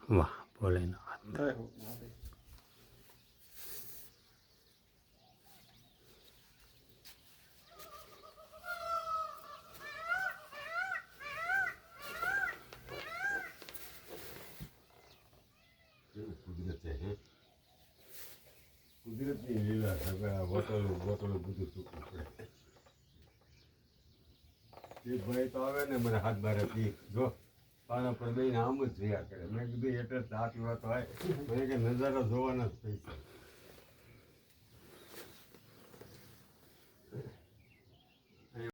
વાહ ભોલેનાથ. કુદરતની લીલા છે. બોટલો બધું સૂકવું પડે. એ ભાઈ તો આવે ને મને હાથ બારે પી જો પાણા પર બેને આમ જ રહ્યા કરે. મેં કીધું એટલે સાત વાત હોય મને કે નજારો જોવાના જ પૈસા.